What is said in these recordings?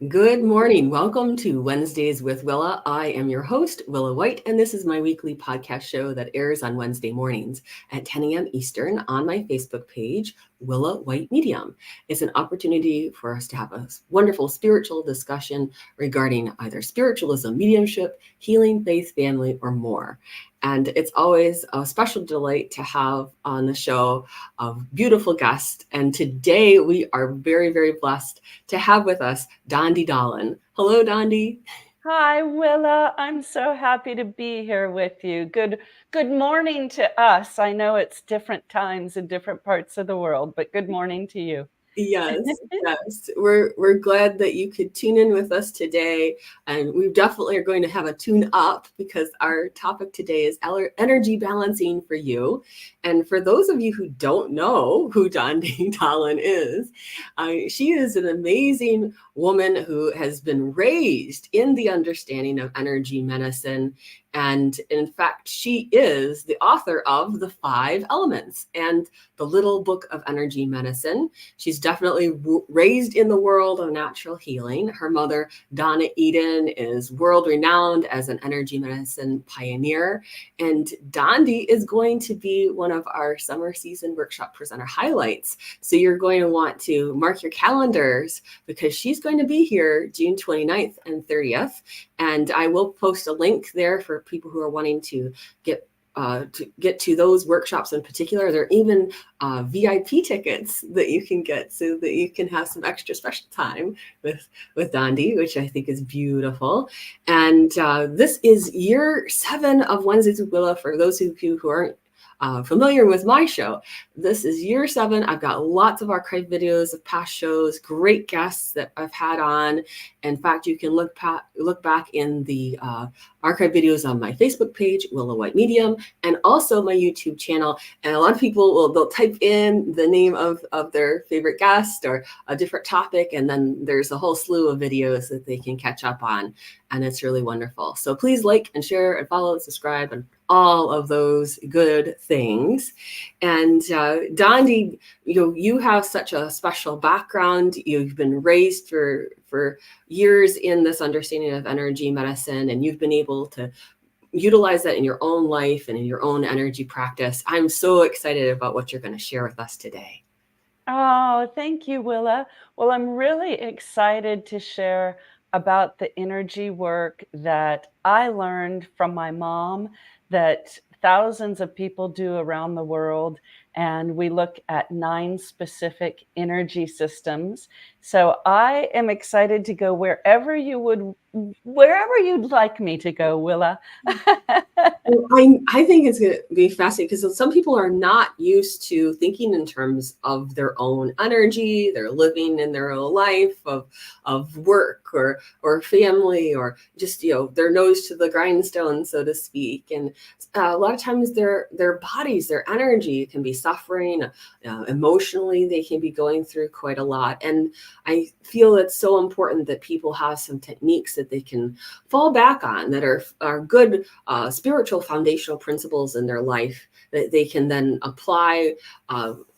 Good morning. Welcome to Wednesdays with Willa. I am your host, Willa White, and this is my weekly podcast show that airs on Wednesday mornings at 10 a.m. Eastern on my Facebook page, Willa White Medium. It's an opportunity for us to have a wonderful spiritual discussion regarding either spiritualism, mediumship, healing, faith, family, or more. And it's always a special delight to have on the show a beautiful guest. And today we are very, very blessed to have with us Dondi Dahlin. Hello, Dondi. Hi, Willa. I'm so happy to be here with you. Good morning to us. I know it's different times in different parts of the world, but good morning to you. Yes, yes. We're glad that you could tune in with us today. And we definitely are going to have a tune up because our topic today is energy balancing for you. And for those of you who don't know who Dondi Dahlin is, she is an amazing woman who has been raised in the understanding of energy medicine. And in fact, she is the author of The Five Elements and the Little Book of Energy Medicine. She's definitely raised in the world of natural healing. Her mother, Donna Eden, is world renowned as an energy medicine pioneer. And Dondi is going to be one of our summer season workshop presenter highlights. So you're going to want to mark your calendars because she's going to be here June 29th and 30th. And I will post a link there for people who are wanting to get to those workshops in particular. There are even VIP tickets that you can get so that you can have some extra special time with Dondi, which I think is beautiful. And this is year 7 of Wednesdays with Willa. For those of you who aren't familiar with my show, this is year 7. I've got lots of archive videos of past shows, great guests that I've had on. In fact, you can look back in the archive videos on my Facebook page, Willa White Medium, and also my YouTube channel. And a lot of people they'll type in the name of their favorite guest or a different topic, and then there's a whole slew of videos that they can catch up on, and it's really wonderful. So please like and share and follow and subscribe and all of those good things. And Dondi, you have such a special background. You've been raised for years in this understanding of energy medicine, and you've been able to utilize that in your own life and in your own energy practice. I'm so excited about what you're going to share with us today. Oh, thank you, Willa. Well, I'm really excited to share about the energy work that I learned from my mom that thousands of people do around the world. And we look at 9 specific energy systems. So I am excited to go wherever you'd like me to go, Willa. I think it's going to be fascinating because some people are not used to thinking in terms of their own energy, they're living in their own life of work or family or just their nose to the grindstone, so to speak. And a lot of times their bodies, their energy can be suffering emotionally. They can be going through quite a lot, and I feel it's so important that people have some techniques that they can fall back on that are good spiritual foundational principles in their life that they can then apply,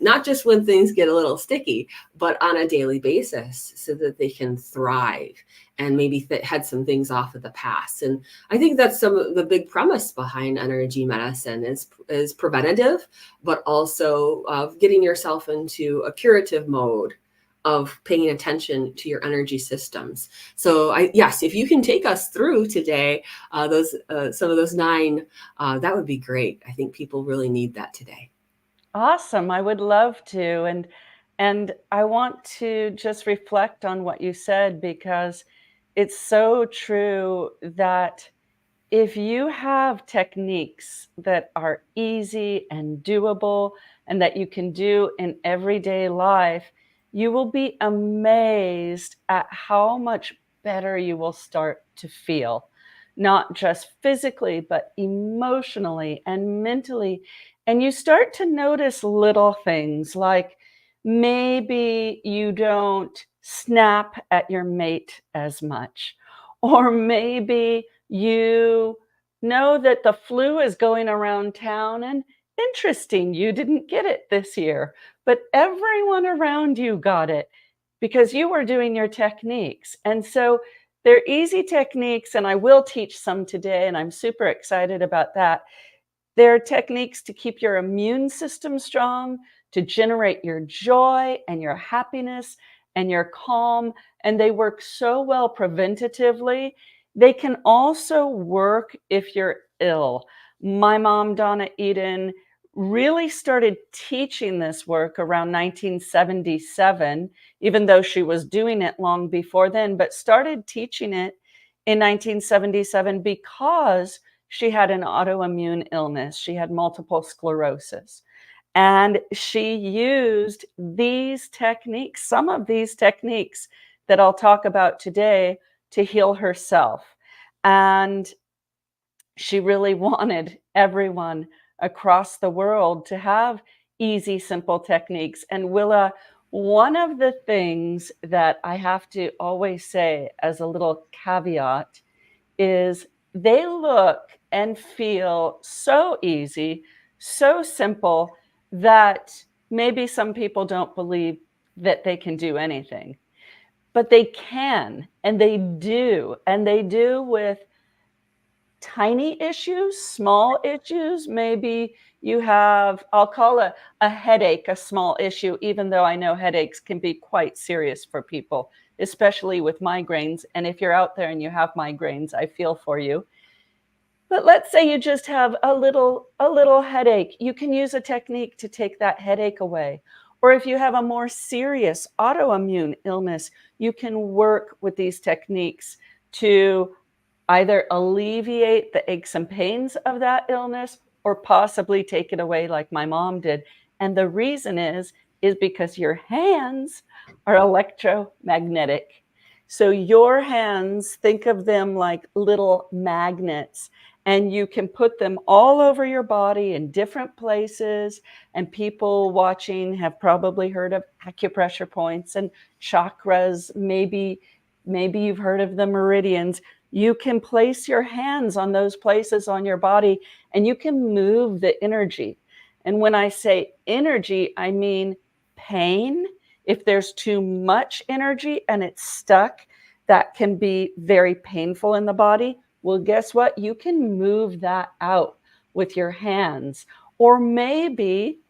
not just when things get a little sticky, but on a daily basis so that they can thrive and maybe head some things off of the past. And I think that's some of the big premise behind energy medicine is preventative, but also getting yourself into a curative mode of paying attention to your energy systems. So yes, if you can take us through today, those some of those 9, that would be great. I think people really need that today. Awesome. I would love to. And I want to just reflect on what you said because it's so true that if you have techniques that are easy and doable and that you can do in everyday life, you will be amazed at how much better you will start to feel, not just physically, but emotionally and mentally. And you start to notice little things like maybe you don't snap at your mate as much, or maybe you know that the flu is going around town and interesting, you didn't get it this year, but everyone around you got it because you were doing your techniques. And so they're easy techniques, and I will teach some today, and I'm super excited about that. They're techniques to keep your immune system strong, to generate your joy and your happiness and your calm. And they work so well preventatively. They can also work if you're ill. My mom, Donna Eden, really started teaching this work around 1977, even though she was doing it long before then, but started teaching it in 1977 because she had an autoimmune illness. She had multiple sclerosis. And she used these techniques, some of these techniques that I'll talk about today, to heal herself. And she really wanted everyone across the world to have easy, simple techniques. And Willa, one of the things that I have to always say as a little caveat is they look and feel so easy, so simple, that maybe some people don't believe that they can do anything. But they can, and they do. And they do with tiny issues, small issues. Maybe you have, I'll call a headache a small issue, even though I know headaches can be quite serious for people, especially with migraines. And if you're out there and you have migraines, I feel for you. But let's say you just have a little headache. You can use a technique to take that headache away. Or if you have a more serious autoimmune illness, you can work with these techniques to either alleviate the aches and pains of that illness or possibly take it away like my mom did. And the reason is because your hands are electromagnetic. So your hands, think of them like little magnets, and you can put them all over your body in different places. And people watching have probably heard of acupressure points and chakras. Maybe you've heard of the meridians. You can place your hands on those places on your body, and you can move the energy. And when I say energy, I mean pain. If there's too much energy and it's stuck, that can be very painful in the body. Well, guess what? You can move that out with your hands. Or maybe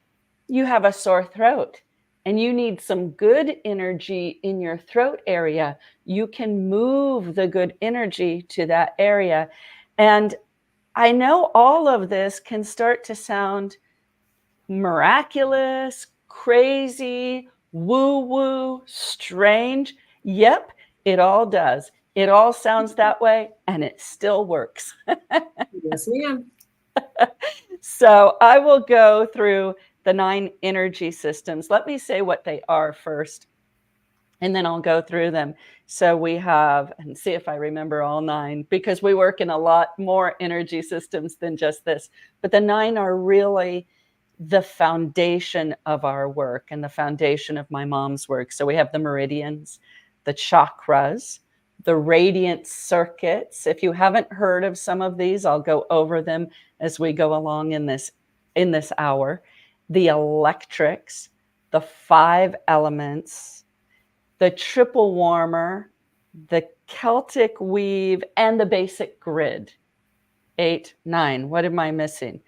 you have a sore throat and you need some good energy in your throat area. You can move the good energy to that area. And I know all of this can start to sound miraculous, crazy, woo-woo, strange. Yep, it all does. It all sounds that way, and it still works. Yes, ma'am. So I will go through the 9 energy systems. Let me say what they are first, and then I'll go through them. So we have, and see if I remember all 9, because we work in a lot more energy systems than just this. But the 9 are really the foundation of our work and the foundation of my mom's work. So we have the meridians, the chakras, the radiant circuits. If you haven't heard of some of these, I'll go over them as we go along in this hour. The electrics, the 5 elements, the triple warmer, the Celtic weave, and the basic grid. 8, 9. What am I missing?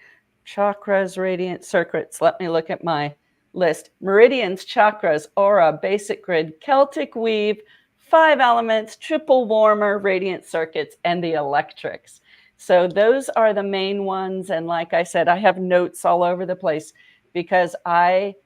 Chakras, radiant circuits. Let me look at my list. Meridians, chakras, aura, basic grid, Celtic weave, 5 elements, triple warmer, radiant circuits, and the electrics. So those are the main ones. And like I said, I have notes all over the place because I,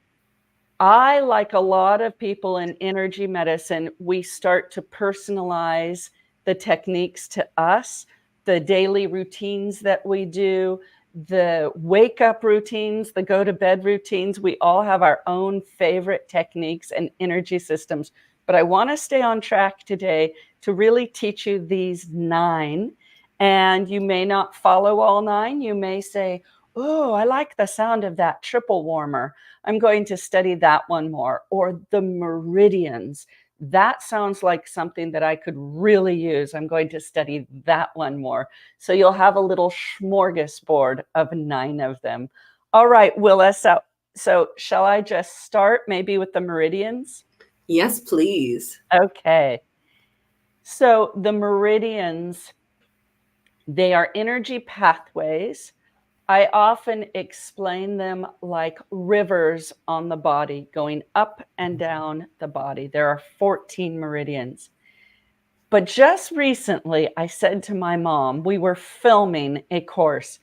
like a lot of people in energy medicine, we start to personalize the techniques to us, the daily routines that we do, the wake up routines, the go to bed routines. We all have our own favorite techniques and energy systems. But I want to stay on track today to really teach you these 9. And you may not follow all 9. You may say, oh, I like the sound of that triple warmer. I'm going to study that one more. Or the meridians. That sounds like something that I could really use. I'm going to study that one more. So you'll have a little smorgasbord of 9 of them. All right, Willa. So shall I just start maybe with the meridians? Yes, please. Okay. So the meridians, they are energy pathways. I often explain them like rivers on the body, going up and down the body. There are 14 meridians. But just recently, I said to my mom, we were filming a course,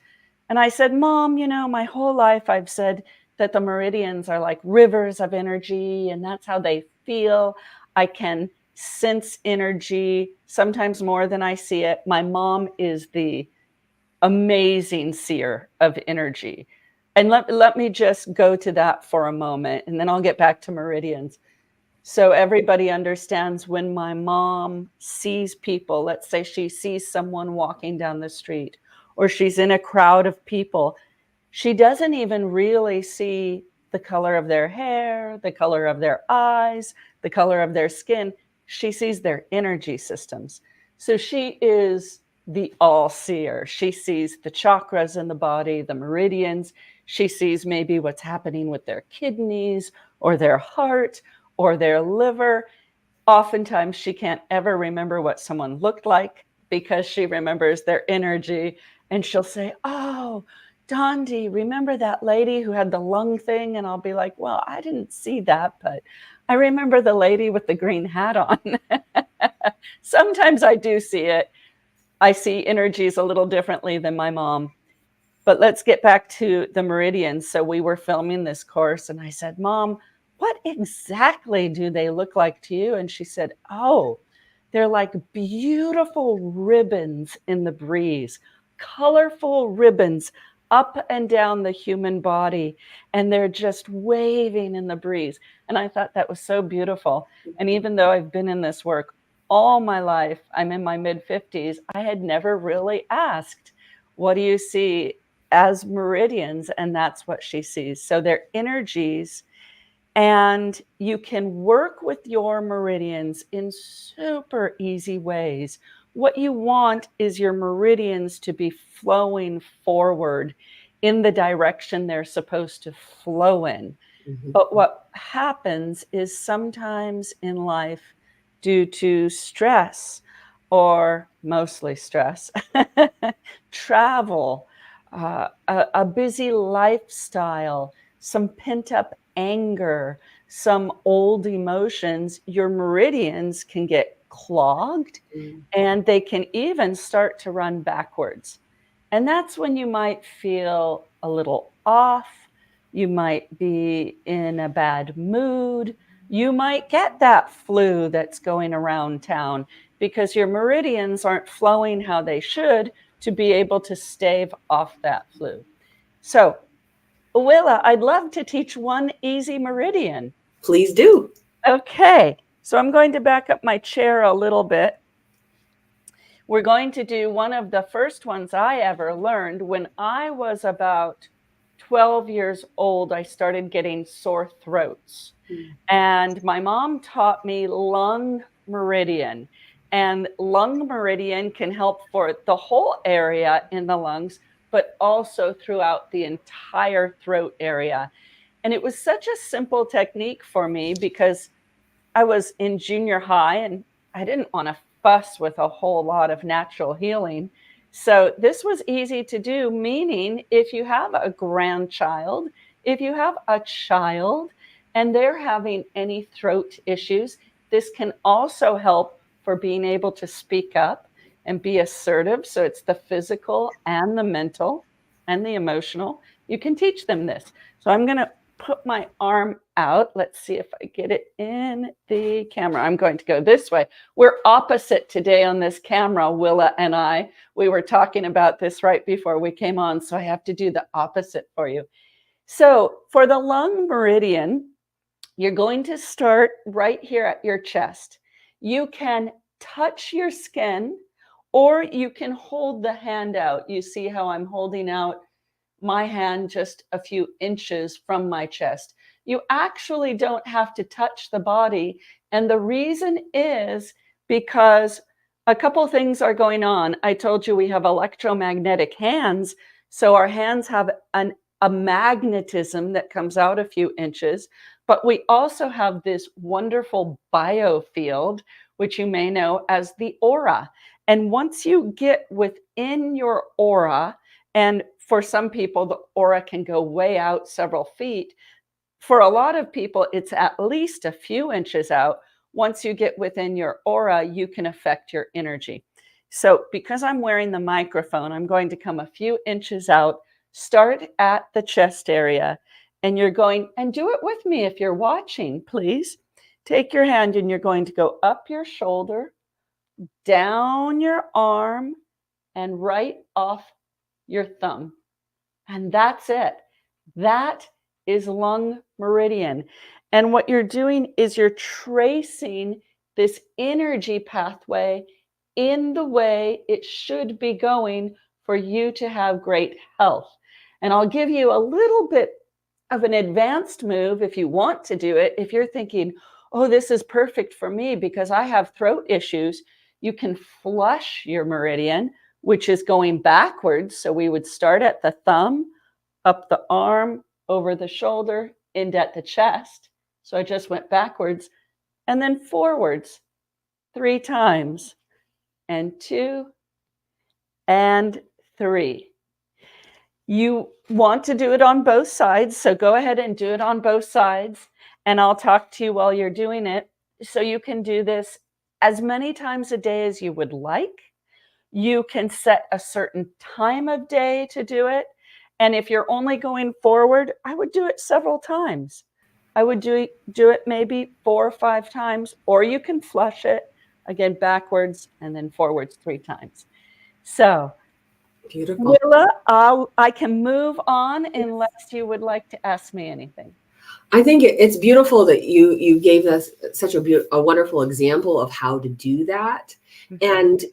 and I said, Mom, you know, my whole life I've said that the meridians are like rivers of energy, and that's how they feel. I can sense energy, sometimes more than I see it. My mom is the amazing seer of energy. And let me just go to that for a moment, and then I'll get back to meridians. So everybody understands when my mom sees people, let's say she sees someone walking down the street, or she's in a crowd of people, she doesn't even really see the color of their hair, the color of their eyes, the color of their skin. She sees their energy systems. So she is the all-seer. She sees the chakras in the body, the meridians. She sees maybe what's happening with their kidneys or their heart or their liver. Oftentimes she can't ever remember what someone looked like because she remembers their energy, and she'll say, oh, Dondi, remember that lady who had the lung thing? And I'll be like, well, I didn't see that, but I remember the lady with the green hat on. Sometimes I do see it. I see energies a little differently than my mom. But let's get back to the meridians. So we were filming this course, and I said, Mom, what exactly do they look like to you? And she said, oh, they're like beautiful ribbons in the breeze, colorful ribbons up and down the human body, and they're just waving in the breeze. And I thought that was so beautiful. And even though I've been in this work all my life, I'm in my mid-50s, I had never really asked, what do you see as meridians? And that's what she sees. So they're energies, and you can work with your meridians in super easy ways. What you want is your meridians to be flowing forward in the direction they're supposed to flow in. Mhm. But what happens is sometimes in life, due to stress, or mostly stress, travel, a busy lifestyle, some pent up anger, some old emotions, your meridians can get clogged, Mm. and they can even start to run backwards. And that's when you might feel a little off. You might be in a bad mood. You might get that flu that's going around town because your meridians aren't flowing how they should to be able to stave off that flu. So, Willa, I'd love to teach one easy meridian. Please do. Okay, so I'm going to back up my chair a little bit. We're going to do one of the first ones I ever learned. When I was about 12 years old, I started getting sore throats. And my mom taught me lung meridian. And lung meridian can help for the whole area in the lungs, but also throughout the entire throat area. And it was such a simple technique for me because I was in junior high and I didn't want to fuss with a whole lot of natural healing. So this was easy to do, meaning if you have a grandchild, if you have a child and they're having any throat issues, this can also help for being able to speak up and be assertive. So it's the physical and the mental and the emotional. You can teach them this. So I'm going to put my arm out. Let's see if I get it in the camera. I'm going to go this way. We're opposite today on this camera, Willa and I. We were talking about this right before we came on, so I have to do the opposite for you. So for the lung meridian, you're going to start right here at your chest. You can touch your skin, or you can hold the hand out. You see how I'm holding out my hand just a few inches from my chest. You actually don't have to touch the body. And the reason is because a couple things are going on. I told you we have electromagnetic hands. So our hands have a magnetism that comes out a few inches, But we also have this wonderful biofield, which you may know as the aura. And once you get within your aura, and for some people, the aura can go way out several feet. For a lot of people, it's at least a few inches out. Once you get within your aura, you can affect your energy. So, because I'm wearing the microphone, I'm going to come a few inches out, start at the chest area, and you're going, and do it with me if you're watching, please. Take your hand and you're going to go up your shoulder, down your arm, and right off your thumb. And that's it. That is lung meridian. And what you're doing is you're tracing this energy pathway in the way it should be going for you to have great health. And I'll give you a little bit of an advanced move if you want to do it. If you're thinking, oh, this is perfect for me because I have throat issues, you can flush your meridian, which is going backwards. So we would start at the thumb, up the arm, over the shoulder, end at the chest. So I just went backwards and then forwards 3 times, and 2 and 3. You want to do it on both sides, so go ahead and do it on both sides, and I'll talk to you while you're doing it. So you can do this as many times a day as you would like. You can set a certain time of day to do it. And if you're only going forward, I would do it several times. I would do it maybe 4 or 5 times, or you can flush it again backwards and then forwards 3 times. So, Beautiful. Willa, I can move on unless you would like to ask me anything. I think it's beautiful that you gave us such a wonderful example of how to do that. And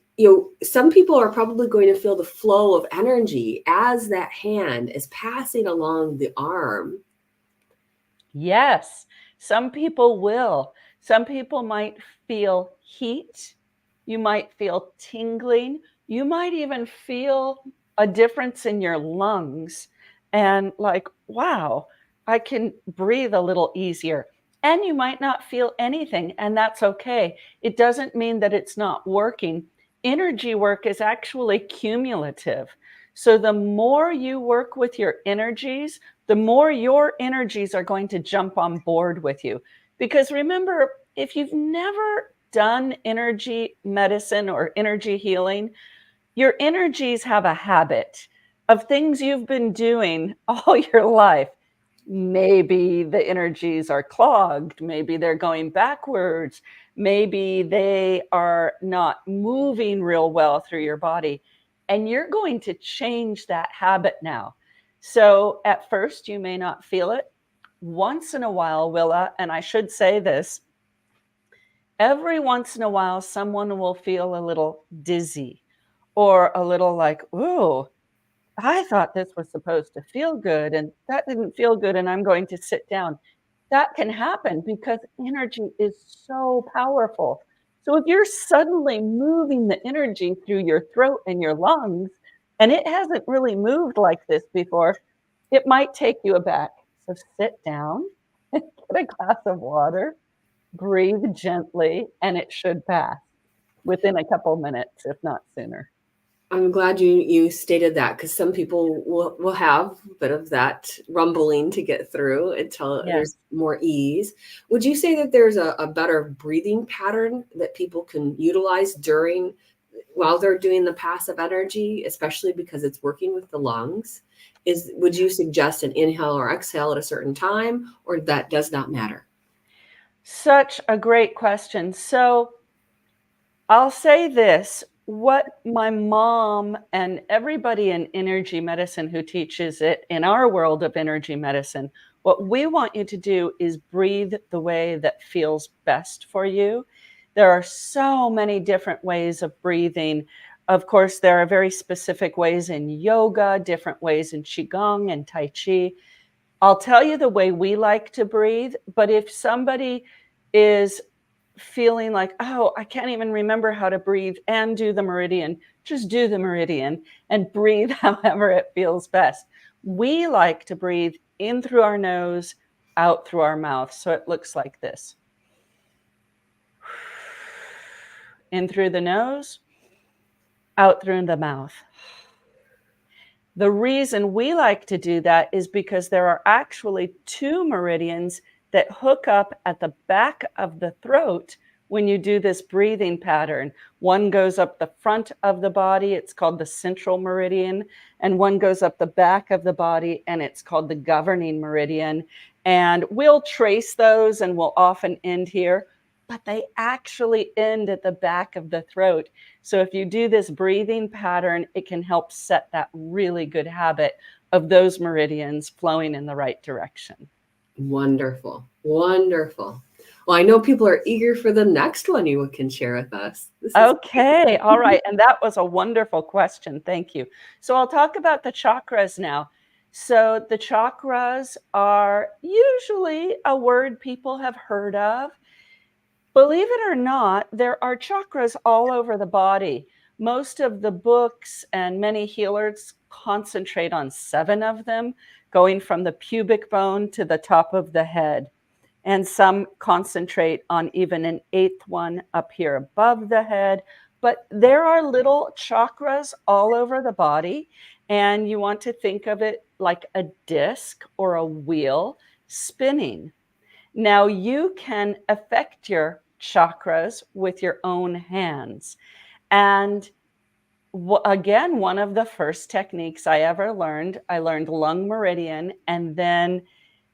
some people are probably going to feel the flow of energy as that hand is passing along the arm. Yes, some people will. Some people might feel heat. You might feel tingling. You might even feel a difference in your lungs and like, wow, I can breathe a little easier. And you might not feel anything, and that's okay. It doesn't mean that it's not working. Energy work is actually cumulative. So the more you work with your energies, the more your energies are going to jump on board with you. Because remember, if you've never done energy medicine or energy healing, your energies have a habit of things you've been doing all your life. Maybe the energies are clogged. Maybe they're going backwards. Maybe they are not moving real well through your body. And you're going to change that habit now. So at first, you may not feel it. Once in a while, Willa, and I should say this, every once in a while, someone will feel a little dizzy or a little like, ooh, I thought this was supposed to feel good and that didn't feel good and I'm going to sit down. That can happen because energy is so powerful. So if you're suddenly moving the energy through your throat and your lungs, and it hasn't really moved like this before, it might take you aback. So sit down, get a glass of water, breathe gently, and it should pass within a couple minutes, if not sooner. I'm glad you stated that, because some people will have a bit of that rumbling to get through until there's more ease. Would you say that there's a better breathing pattern that people can utilize while they're doing the passive energy, especially because it's working with the lungs? Would you suggest an inhale or exhale at a certain time, or that does not matter? Such a great question. So I'll say this, what my mom and everybody in energy medicine who teaches it in our world of energy medicine, what we want you to do is breathe the way that feels best for you. There are so many different ways of breathing. Of course, there are very specific ways in yoga, different ways in Qigong and Tai Chi. I'll tell you the way we like to breathe, but if somebody is feeling like, oh, I can't even remember how to breathe and do the meridian, just do the meridian and breathe however it feels best. We like to breathe in through our nose, out through our mouth. So it looks like this. In through the nose, out through the mouth. The reason we like to do that is because there are actually 2 meridians that hook up at the back of the throat when you do this breathing pattern. One goes up the front of the body, it's called the central meridian, and one goes up the back of the body, and it's called the governing meridian. And we'll trace those, and we'll often end here, but they actually end at the back of the throat. So if you do this breathing pattern, it can help set that really good habit of those meridians flowing in the right direction. Wonderful. Wonderful. Well, I know people are eager for the next one you can share with us. Okay. All right. And that was a wonderful question. Thank you. So I'll talk about the chakras now. So the chakras are usually a word people have heard of. Believe it or not, there are chakras all over the body. Most of the books and many healers concentrate on 7 of them, going from the pubic bone to the top of the head. And some concentrate on even an 8th one up here above the head. But there are little chakras all over the body, and you want to think of it like a disc or a wheel spinning. Now, you can affect your chakras with your own hands. And again, one of the first techniques I ever learned, I learned lung meridian, and then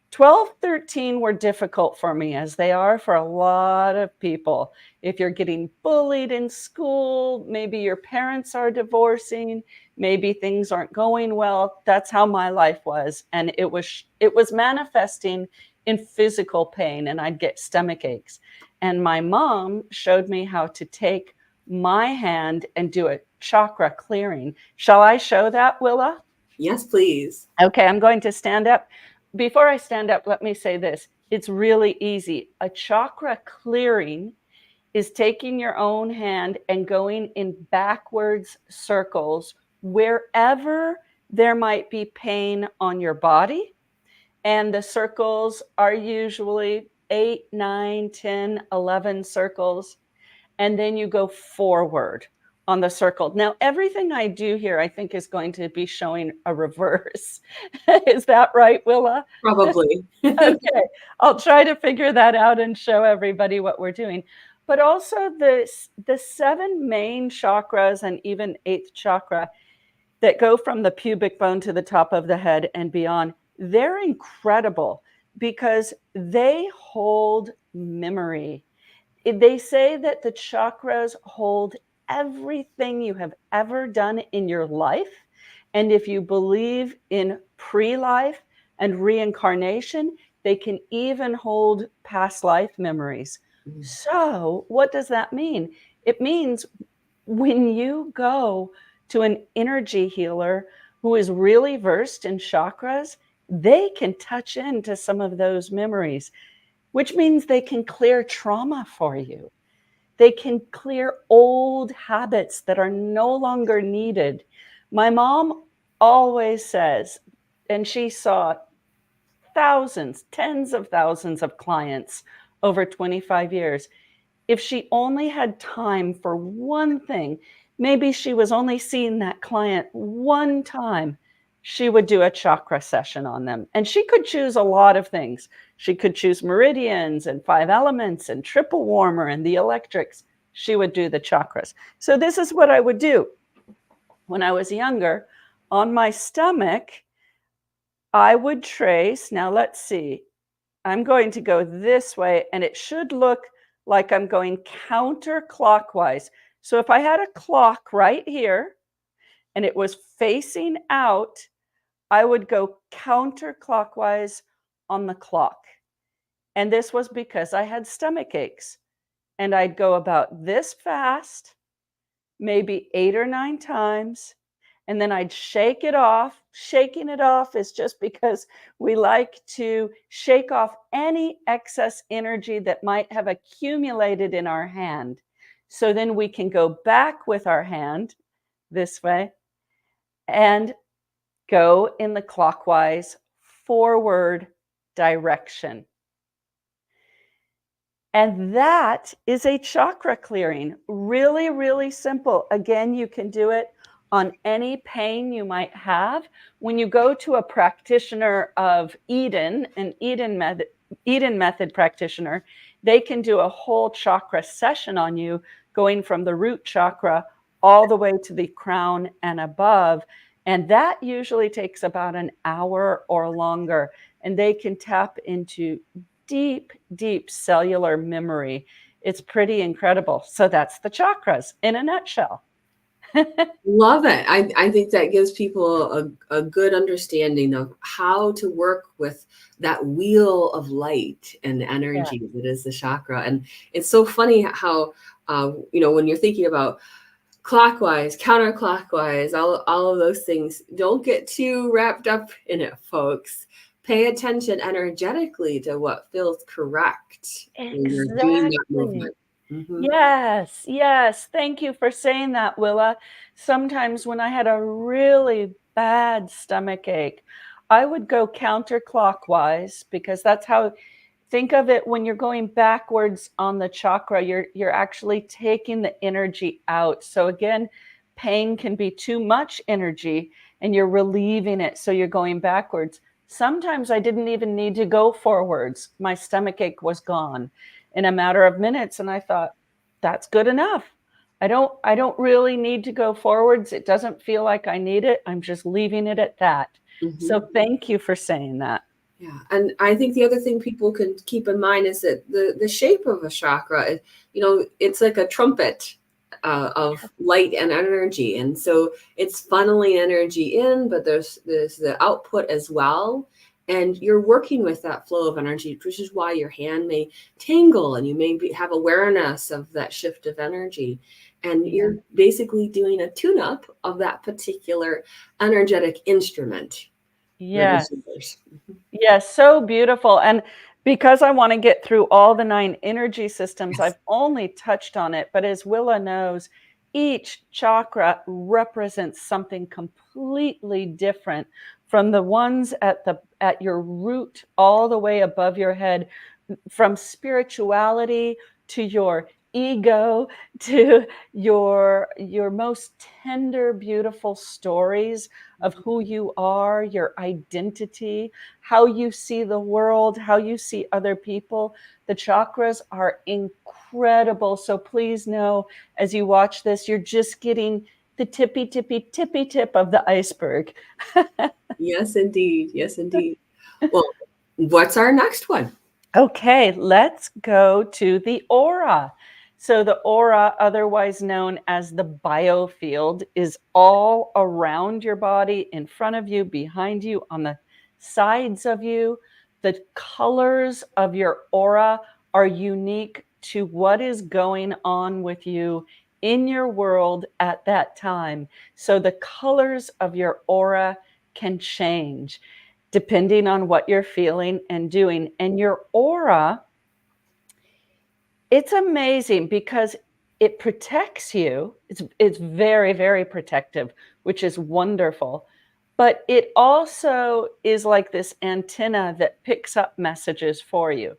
12, 13 were difficult for me, as they are for a lot of people. If you're getting bullied in school, maybe your parents are divorcing, maybe things aren't going well. That's how my life was. And it was manifesting in physical pain, and I'd get stomach aches. And my mom showed me how to take my hand and do a chakra clearing. Shall I show that, Willa? Yes, please. Okay, I'm going to stand up. Before I stand up, let me say this. It's really easy. A chakra clearing is taking your own hand and going in backwards circles wherever there might be pain on your body. And the circles are usually 8, 9, 10, 11 circles. And then you go forward on the circle. Now, everything I do here, I think, is going to be showing a reverse. Is that right, Willa? Probably. Okay, I'll try to figure that out and show everybody what we're doing. But also the 7 main chakras and even 8th chakra that go from the pubic bone to the top of the head and beyond, they're incredible because they hold memory. They say that the chakras hold everything you have ever done in your life. And if you believe in pre-life and reincarnation, they can even hold past life memories. So what does that mean? It means when you go to an energy healer who is really versed in chakras, they can touch into some of those memories, which means they can clear trauma for you. They can clear old habits that are no longer needed. My mom always says, and she saw thousands, tens of thousands of clients over 25 years. If she only had time for one thing, maybe she was only seeing that client one time, she would do a chakra session on them. And she could choose a lot of things. She could choose meridians and 5 elements and triple warmer and the electrics. She would do the chakras. So this is what I would do. When I was younger, on my stomach, I would trace. Now let's see. I'm going to go this way, and it should look like I'm going counterclockwise. So if I had a clock right here and it was facing out, I would go counterclockwise on the clock. And this was because I had stomach aches. And I'd go about this fast, maybe 8 or 9 times, and then I'd shake it off. Shaking it off is just because we like to shake off any excess energy that might have accumulated in our hand. So then we can go back with our hand this way and go in the clockwise forward direction. And that is a chakra clearing. Really, really simple. Again, you can do it on any pain you might have. When you go to a practitioner of Eden, an Eden method practitioner, they can do a whole chakra session on you, going from the root chakra all the way to the crown and above. And that usually takes about an hour or longer. And they can tap into deep, deep cellular memory. It's pretty incredible. So that's the chakras in a nutshell. Love it. I think that gives people a good understanding of how to work with that wheel of light and Yeah. energy that is the chakra. And it's so funny how, when you're thinking about clockwise, counterclockwise, all of those things, don't get too wrapped up in it, folks. Pay attention energetically to what feels correct when you're doing that Exactly. movement. Mhm. Yes, yes. Thank you for saying that, Willa. Sometimes when I had a really bad stomach ache, I would go counterclockwise because that's how. Think of it when you're going backwards on the chakra, you're actually taking the energy out. So again, pain can be too much energy and you're relieving it. So you're going backwards. Sometimes I didn't even need to go forwards. My stomach ache was gone in a matter of minutes. And I thought, that's good enough. I don't really need to go forwards. It doesn't feel like I need it. I'm just leaving it at that. So Mhm. thank you for saying that. Yeah, and I think the other thing people can keep in mind is that the shape of a chakra, it's like a trumpet of light and energy, and so it's funneling energy in, but there's the output as well, and you're working with that flow of energy, which is why your hand may tingle and you may have awareness of that shift of energy, and Yeah. you're basically doing a tune-up of that particular energetic instrument that Yes. is yours. Yes, so beautiful. And because I want to get through all the 9 energy systems, Yes. I've only touched on it. But as Willa knows, each chakra represents something completely different from the ones at your root all the way above your head, from spirituality to your ego to your most tender, beautiful stories of who you are, your identity, how you see the world, how you see other people. The chakras are incredible. So please know, as you watch this, you're just getting the tippy, tippy, tippy tip of the iceberg. Yes, indeed. Yes, indeed. Well, what's our next one? Okay, let's go to the aura. So, the aura, otherwise known as the biofield, is all around your body, in front of you, behind you, on the sides of you. The colors of your aura are unique to what is going on with you in your world at that time. So, the colors of your aura can change depending on what you're feeling and doing. And your aura, it's amazing because it protects you. It's very, very protective, which is wonderful. But it also is like this antenna that picks up messages for you.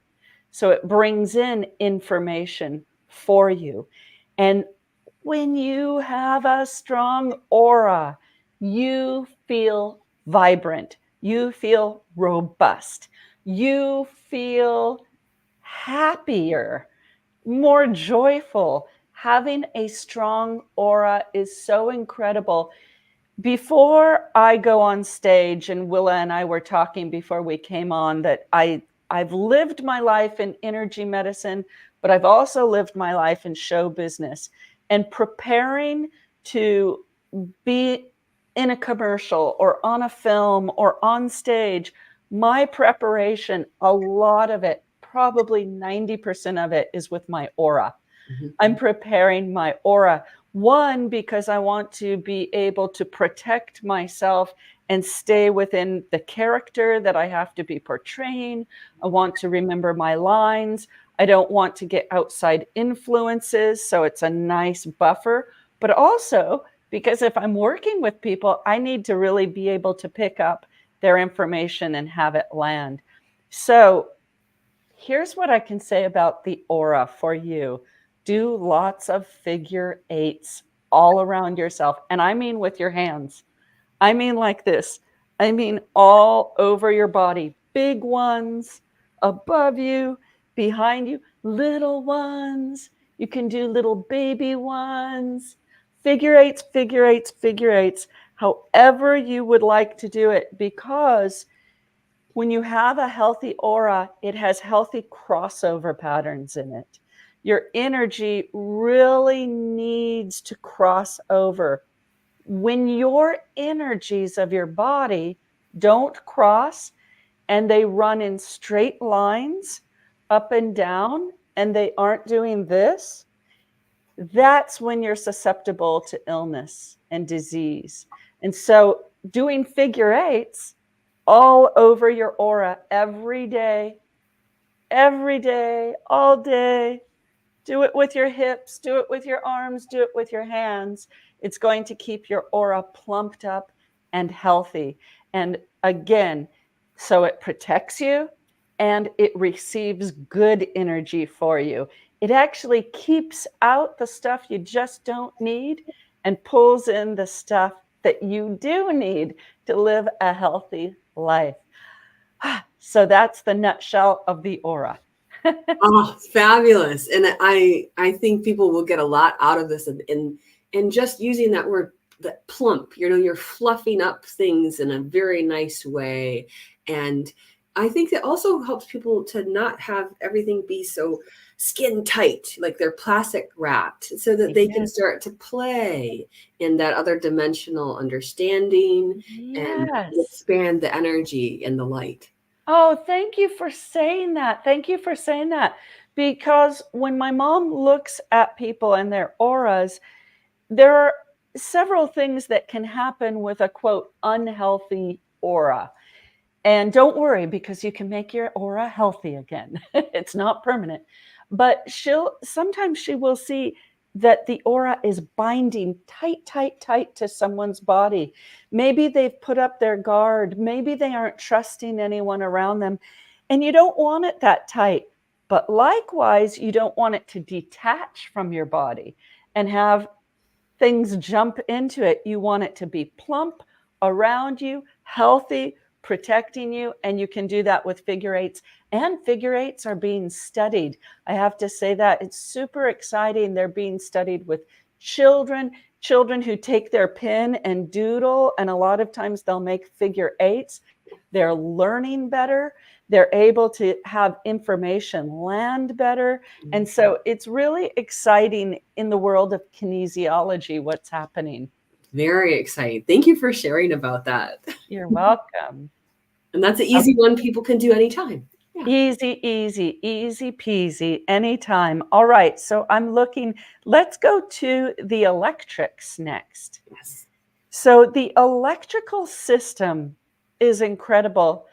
So it brings in information for you. And when you have a strong aura, you feel vibrant, you feel robust, you feel happier, more joyful. Having a strong aura is so incredible. Before I go on stage, and Willa and I were talking before we came on, that I've lived my life in energy medicine, but I've also lived my life in show business. And preparing to be in a commercial or on a film or on stage, my preparation, a lot of it, probably 90% of it, is with my aura. Mhm. I'm preparing my aura. One, because I want to be able to protect myself and stay within the character that I have to be portraying. I want to remember my lines. I don't want to get outside influences. So it's a nice buffer. But also, because if I'm working with people, I need to really be able to pick up their information and have it land. So here's what I can say about the aura for you. Do lots of figure eights all around yourself. And I mean with your hands. I mean like this. I mean all over your body. Big ones above you, behind you, little ones. You can do little baby ones. Figure eights, figure eights, figure eights, however you would like to do it, because when you have a healthy aura, it has healthy crossover patterns in it. Your energy really needs to cross over. When your energies of your body don't cross and they run in straight lines up and down and they aren't doing this, that's when you're susceptible to illness and disease. And so doing figure eights all over your aura every day, all day. Do it with your hips, do it with your arms, do it with your hands. It's going to keep your aura plumped up and healthy. And again, so it protects you and it receives good energy for you. It actually keeps out the stuff you just don't need and pulls in the stuff that you do need to live a healthy life. So that's the nutshell of the aura. Oh, fabulous. And I think people will get a lot out of this, and just using that word, that plump, you're fluffing up things in a very nice way. And I think that also helps people to not have everything be so skin tight, like they're plastic wrapped, so that they can start to play in that other dimensional understanding and Yes. expand the energy and the light. Oh, thank you for saying that. Thank you for saying that. Because when my mom looks at people and their auras, there are several things that can happen with a quote unhealthy aura. And don't worry, because you can make your aura healthy again. It's not permanent. But sometimes she will see that the aura is binding tight, tight, tight to someone's body. Maybe they've put up their guard. Maybe they aren't trusting anyone around them. And you don't want it that tight. But likewise, you don't want it to detach from your body and have things jump into it. You want it to be plump around you, healthy, protecting you. And you can do that with figure eights. And figure eights are being studied. I have to say that it's super exciting. They're being studied with children who take their pen and doodle. And a lot of times they'll make figure eights. They're learning better. They're able to have information land better. And so it's really exciting in the world of kinesiology, what's happening. Very exciting. Thank you for sharing about that. You're welcome. And that's an easy one people can do anytime. Yeah. Easy peasy, anytime. All right, so I'm looking, let's go to the electrics next. Yes. So the electrical system is incredible.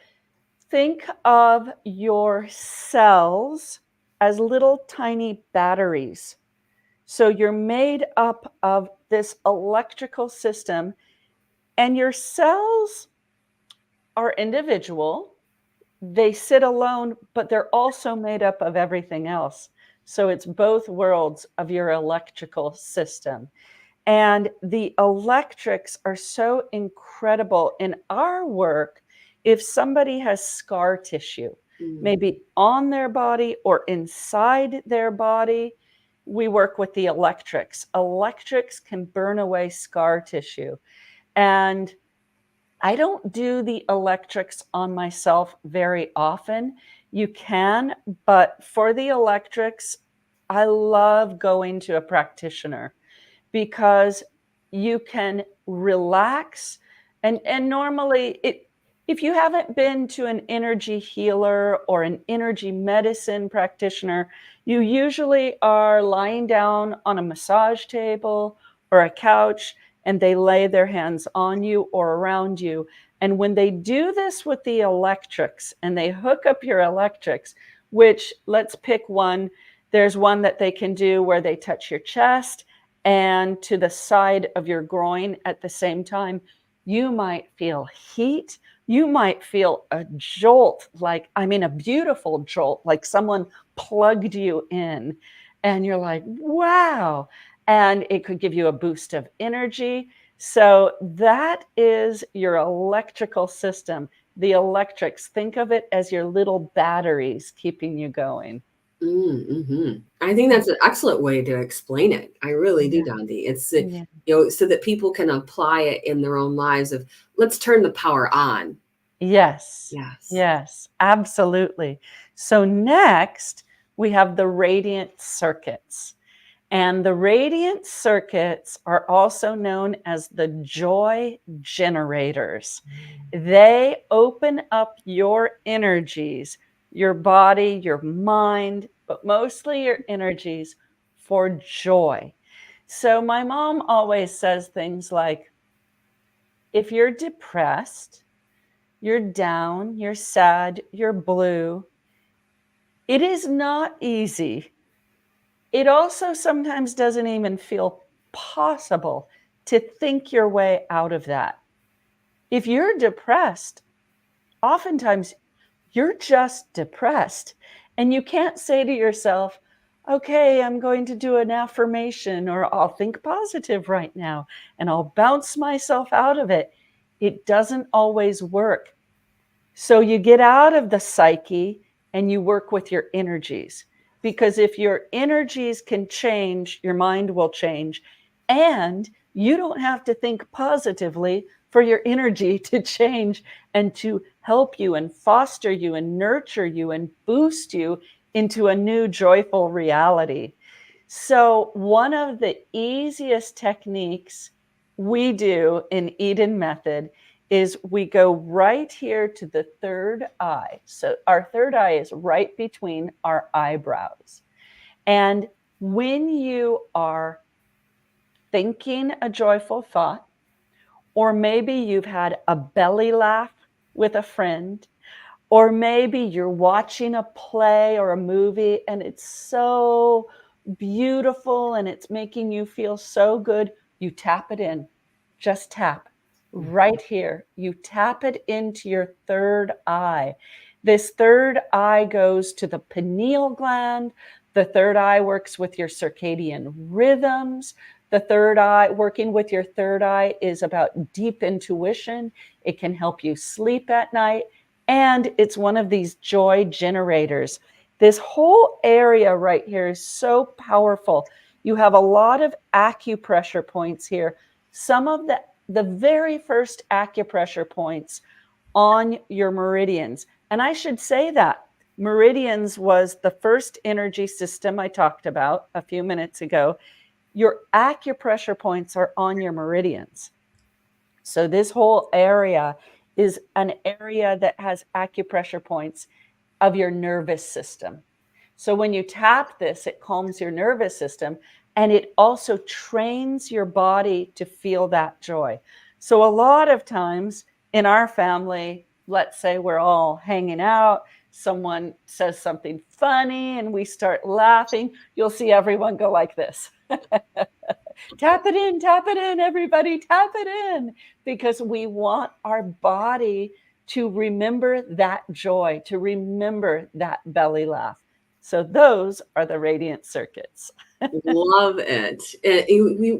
Think of your cells as little tiny batteries. So you're made up of this electrical system, and your cells are individual. They sit alone, but they're also made up of everything else. So it's both worlds of your electrical system. And the electrics are so incredible in our work. If somebody has scar tissue, maybe on their body or inside their body, we work with the electrics. Electrics can burn away scar tissue. And I don't do the electrics on myself very often. You can, but for the electrics, I love going to a practitioner because you can relax. And normally, if you haven't been to an energy healer or an energy medicine practitioner, you usually are lying down on a massage table or a couch, and they lay their hands on you or around you. And when they do this with the electrics and they hook up your electrics, which let's pick one, there's one that they can do where they touch your chest and to the side of your groin at the same time. You might feel heat, you might feel a jolt, like, I mean, a beautiful jolt, like someone plugged you in, and you're like, wow. And it could give you a boost of energy. So that is your electrical system. The electrics, think of it as your little batteries keeping you going. Mm-hmm. I think that's an excellent way to explain it. I really do, Yeah. Dondi. It's Yeah. so that people can apply it in their own lives. Of let's turn the power on. Yes. Yes. Yes, absolutely. So next, we have the radiant circuits. And the radiant circuits are also known as the joy generators. They open up your energies, your body, your mind, but mostly your energies for joy. So my mom always says things like, if you're depressed, you're down, you're sad, you're blue, it is not easy. It also sometimes doesn't even feel possible to think your way out of that. If you're depressed, oftentimes you're just depressed, and you can't say to yourself, okay, I'm going to do an affirmation, or I'll think positive right now and I'll bounce myself out of it. It doesn't always work. So you get out of the psyche and you work with your energies. Because if your energies can change, your mind will change. And you don't have to think positively for your energy to change and to help you and foster you and nurture you and boost you into a new joyful reality. So, one of the easiest techniques we do in Eden Method is we go right here to the third eye. So our third eye is right between our eyebrows. And when you are thinking a joyful thought, or maybe you've had a belly laugh with a friend, or maybe you're watching a play or a movie and it's so beautiful and it's making you feel so good, you tap it in. Just tap right here. You tap it into your third eye. This third eye goes to the pineal gland. The third eye works with your circadian rhythms. The third eye, working with your third eye, is about deep intuition. It can help you sleep at night. And it's one of these joy generators. This whole area right here is so powerful. You have a lot of acupressure points here. Some of the very first acupressure points on your meridians. And I should say that meridians was the first energy system I talked about a few minutes ago. Your acupressure points are on your meridians. So this whole area is an area that has acupressure points of your nervous system. So when you tap this, it calms your nervous system, and it also trains your body to feel that joy. So a lot of times in our family, let's say we're all hanging out, someone says something funny and we start laughing, you'll see everyone go like this. Tap it in, everybody, tap it in, because we want our body to remember that joy, to remember that belly laugh. So those are the radiant circuits. Love it.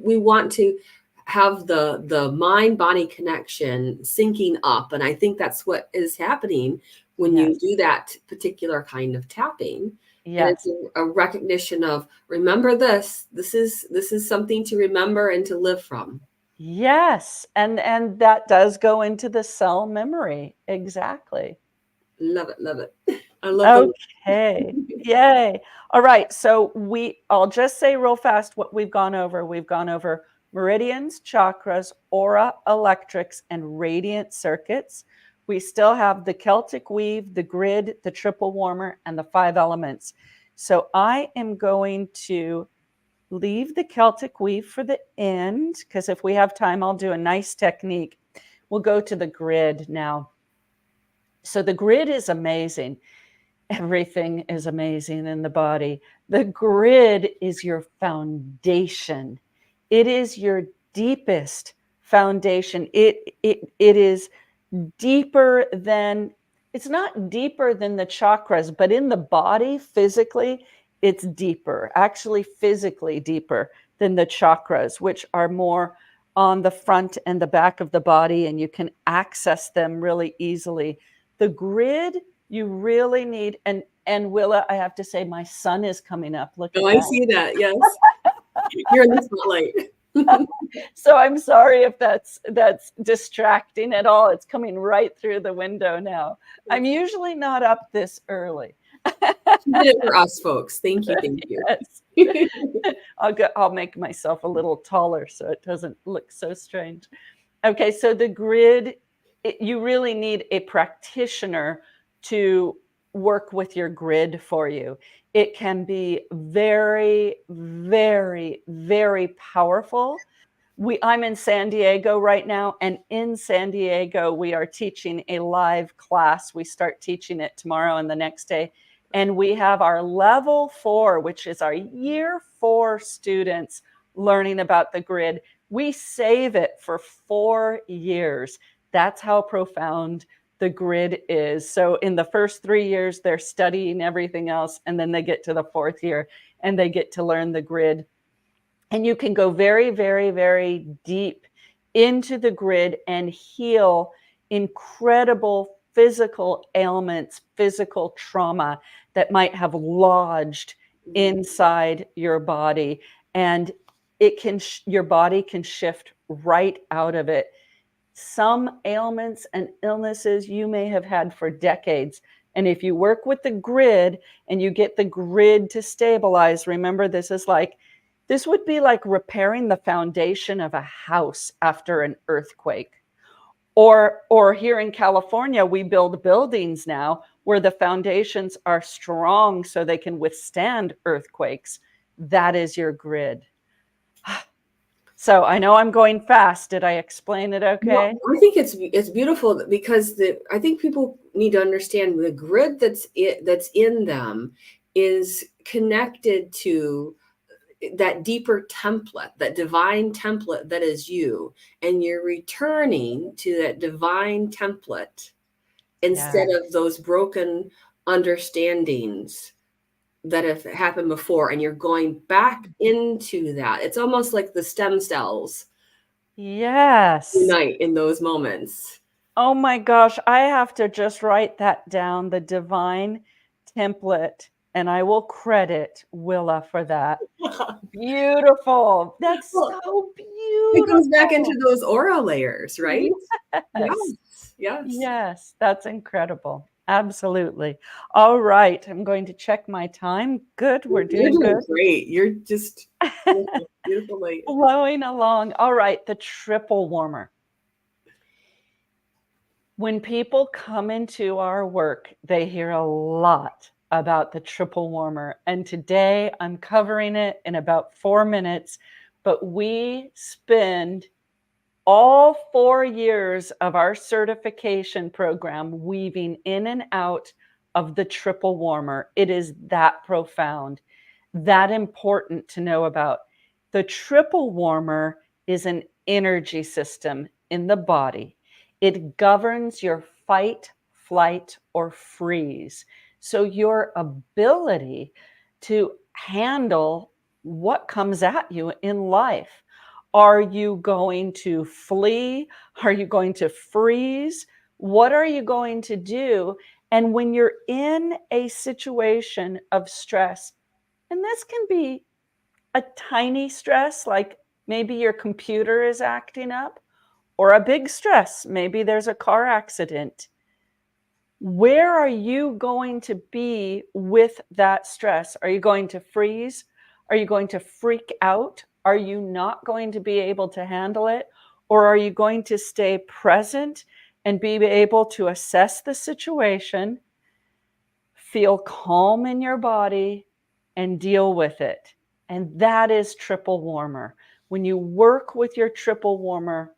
We want to have the mind body connection syncing up, and I think that's what is happening when you Yes. do that particular kind of tapping. And it's Yes. a recognition of, remember this. This is something to remember and to live from. Yes. And that does go into the cell memory. Exactly. Love it. Love it. I love the. Okay. Yay. All right. So I'll just say real fast what we've gone over. We've gone over meridians, chakras, aura, electrics, and radiant circuits. We still have the Celtic weave, the grid, the triple warmer, and the 5 elements. So I am going to leave the Celtic weave for the end, because if we have time, I'll do a nice technique. We'll go to the grid now. So the grid is amazing. Everything is amazing in the body. The grid is your foundation. It is your deepest foundation. It is deeper than, it's not deeper than the chakras, but in the body physically, it's deeper, actually physically deeper than the chakras, which are more on the front and the back of the body, and you can access them really easily. The grid, you really need, and Willa, I have to say, my son is coming up. Look Oh, at I that. see that. Yes. You're in the spotlight. So I'm sorry if that's distracting at all. It's coming right through the window now. I'm usually not up this early. You did it for us folks. Thank you. Thank you. Yes. I'll make myself a little taller so it doesn't look so strange. Okay, so the grid, you really need a practitioner to work with your grid for you. It can be very, very, very powerful. I'm in San Diego right now, and in San Diego, we are teaching a live class. We start teaching it tomorrow and the next day. And we have our level 4, which is our year 4 students learning about the grid. We save it for 4 years. That's how profound the grid is. So in the first 3 years, they're studying everything else, and then they get to the 4th year and they get to learn the grid. And you can go very, very, very deep into the grid and heal incredible physical ailments, physical trauma that might have lodged inside your body. And it can, your body can shift right out of it. Some ailments and illnesses you may have had for decades. And if you work with the grid and you get the grid to stabilize, remember, this would be like repairing the foundation of a house after an earthquake. Or here in California, we build buildings now where the foundations are strong so they can withstand earthquakes. That is your grid. So I know I'm going fast. Did I explain it okay? No, I think it's beautiful because I think people need to understand the grid that's in them is connected to that deeper template, that divine template that is you, and you're returning to that divine template instead of those broken understandings that have happened before, and you're going back into that. It's almost like the stem cells unite in those moments. Oh my gosh, I have to just write that down, the divine template, and I will credit Willa for that. Beautiful. That's so beautiful. It goes back into those aura layers, right? Yes. Yes. Yes, that's incredible. Absolutely. All right, I'm going to check my time. Good, we're doing good. Great. You're just beautiful lady. Flowing along. All right, the triple warmer. When people come into our work, they hear a lot about the triple warmer. And today I'm covering it in about 4 minutes, but we spend all 4 years of our certification program weaving in and out of the triple warmer. It is that profound, that important to know about. The triple warmer is an energy system in the body. It governs your fight, flight, or freeze. So your ability to handle what comes at you in life. Are you going to flee? Are you going to freeze? What are you going to do? And when you're in a situation of stress, and this can be a tiny stress, like maybe your computer is acting up, or a big stress, maybe there's a car accident. Where are you going to be with that stress? Are you going to freeze? Are you going to freak out? Are you not going to be able to handle it? Or are you going to stay present and be able to assess the situation, feel calm in your body, and deal with it? And that is triple warmer. When you work with your triple warmer,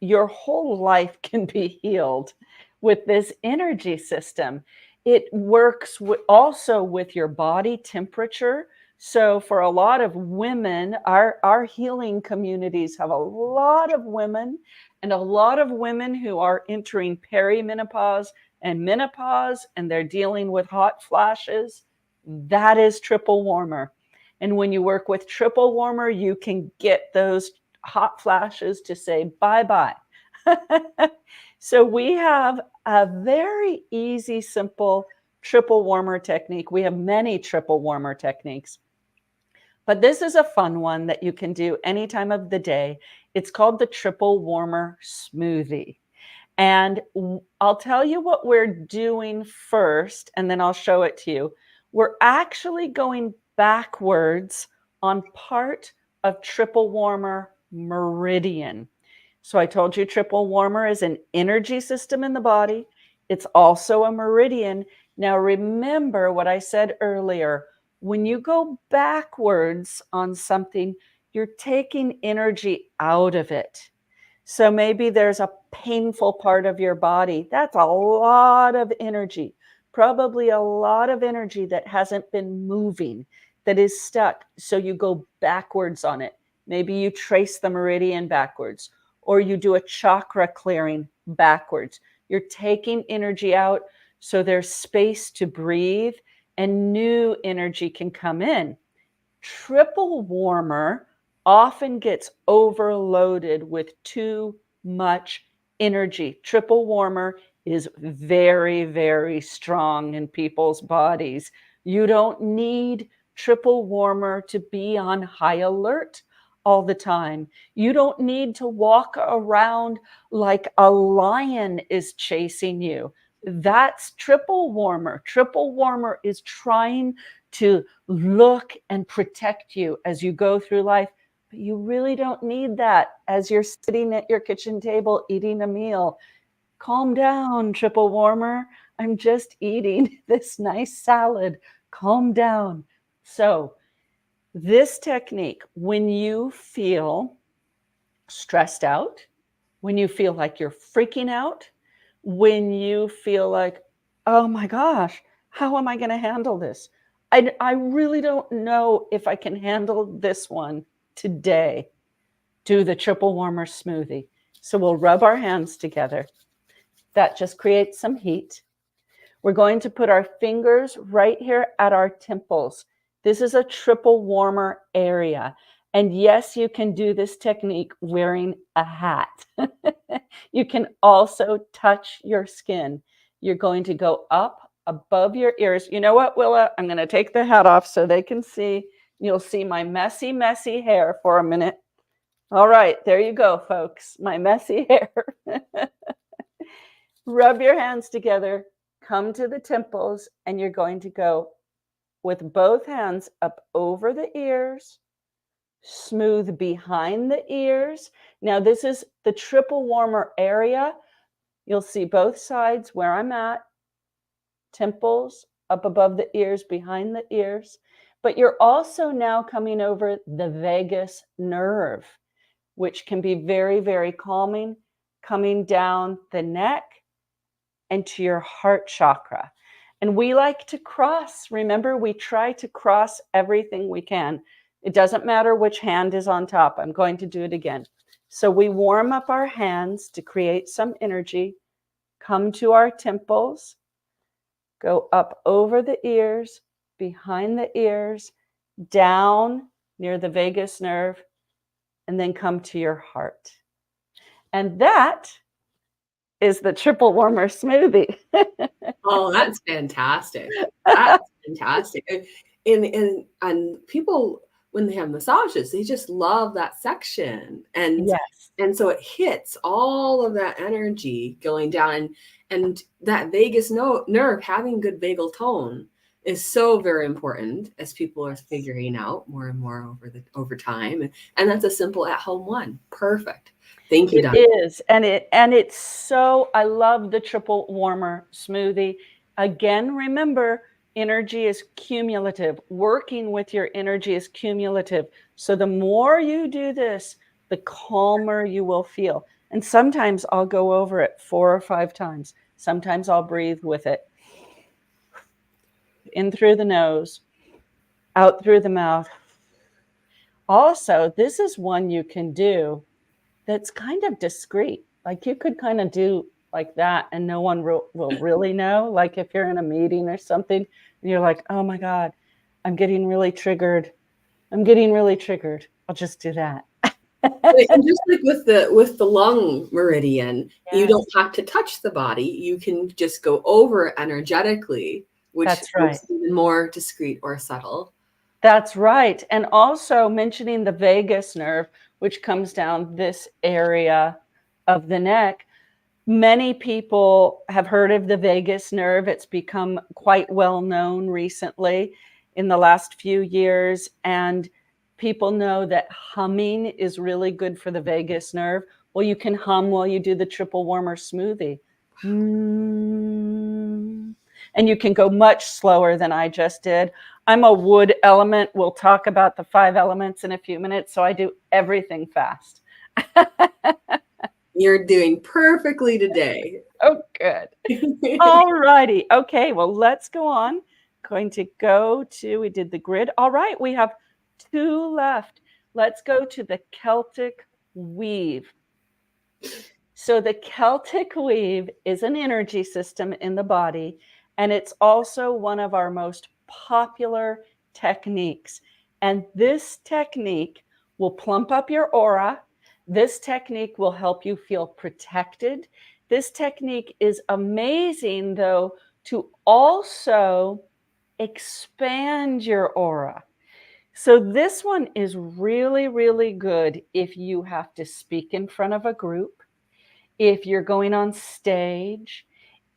your whole life can be healed with this energy system. It works also with your body temperature. So for a lot of women, our healing communities have a lot of women, and a lot of women who are entering perimenopause and menopause, and they're dealing with hot flashes. That is triple warmer. And when you work with triple warmer, you can get those hot flashes to say bye-bye. So we have a very easy, simple triple warmer technique. We have many triple warmer techniques, but this is a fun one that you can do any time of the day. It's called the triple warmer smoothie. And I'll tell you what we're doing first, and then I'll show it to you. We're actually going backwards on part of triple warmer meridian. So I told you triple warmer is an energy system in the body. It's also a meridian. Now remember what I said earlier. When you go backwards on something, you're taking energy out of it. So maybe there's a painful part of your body. That's a lot of energy, probably a lot of energy that hasn't been moving, that is stuck. So you go backwards on it. Maybe you trace the meridian backwards, or you do a chakra clearing backwards. You're taking energy out so there's space to breathe and new energy can come in. Triple warmer often gets overloaded with too much energy. Triple warmer is very, very strong in people's bodies. You don't need triple warmer to be on high alert all the time. You don't need to walk around like a lion is chasing you. That's triple warmer. Triple warmer is trying to look and protect you as you go through life. But you really don't need that as you're sitting at your kitchen table eating a meal. Calm down, triple warmer. I'm just eating this nice salad. Calm down. So, this technique, when you feel stressed out, when you feel like you're freaking out, when you feel like, oh my gosh, how am I going to handle this? I really don't know if I can handle this one today. Do the triple warmer smoothie. So we'll rub our hands together. That just creates some heat. We're going to put our fingers right here at our temples. This is a triple warmer area. And yes, you can do this technique wearing a hat. You can also touch your skin. You're going to go up above your ears. You know what, Willa? I'm going to take the hat off so they can see. You'll see my messy, messy hair for a minute. All right, there you go, folks. My messy hair. Rub your hands together. Come to the temples, and you're going to go with both hands up over the ears, smooth behind the ears. Now, this is the triple warmer area. You'll see both sides where I'm at, temples, up above the ears, behind the ears. But you're also now coming over the vagus nerve, which can be very, very calming, coming down the neck and to your heart chakra. And we like to cross. Remember, we try to cross everything we can. It doesn't matter which hand is on top. I'm going to do it again. So we warm up our hands to create some energy, come to our temples, go up over the ears, behind the ears, down near the vagus nerve, and then come to your heart. And that is the triple warmer smoothie. Oh, that's fantastic. That's fantastic. And people, when they have massages, they just love that section. Yes. And so it hits all of that energy going down. And that vagus nerve, having good vagal tone is so very important, as people are figuring out more and more over time. And that's a simple at-home one. Perfect. Thank you, Donna. It is, and it's so, I love the triple warmer smoothie. Again, remember, energy is cumulative. Working with your energy is cumulative. So the more you do this, the calmer you will feel. And sometimes I'll go over it 4 or 5 times. Sometimes I'll breathe with it. In through the nose, out through the mouth. Also, this is one you can do that's kind of discreet. Like you could kind of do like that and no one will really know. Like if you're in a meeting or something and you're like, oh my God, I'm getting really triggered. I'm getting really triggered. I'll just do that. And just like with the lung meridian, you Yes, don't have to touch the body. You can just go over energetically, which that's right. makes it even more discreet or subtle. That's right. And also mentioning the vagus nerve, which comes down this area of the neck. Many people have heard of the vagus nerve. It's become quite well known recently in the last few years. And people know that humming is really good for the vagus nerve. Well, you can hum while you do the triple warmer smoothie. Mm. And you can go much slower than I just did. I'm a wood element. We'll talk about the 5 elements in a few minutes. So I do everything fast. You're doing perfectly today. Oh, good. All righty. Okay, well, let's go on. Going to go to, we did the grid. All right, we have 2 left. Let's go to the Celtic weave. So the Celtic weave is an energy system in the body, and it's also one of our most popular techniques. And this technique will plump up your aura. This technique will help you feel protected. This technique is amazing, though, to also expand your aura. So this one is really, really good if you have to speak in front of a group, if you're going on stage,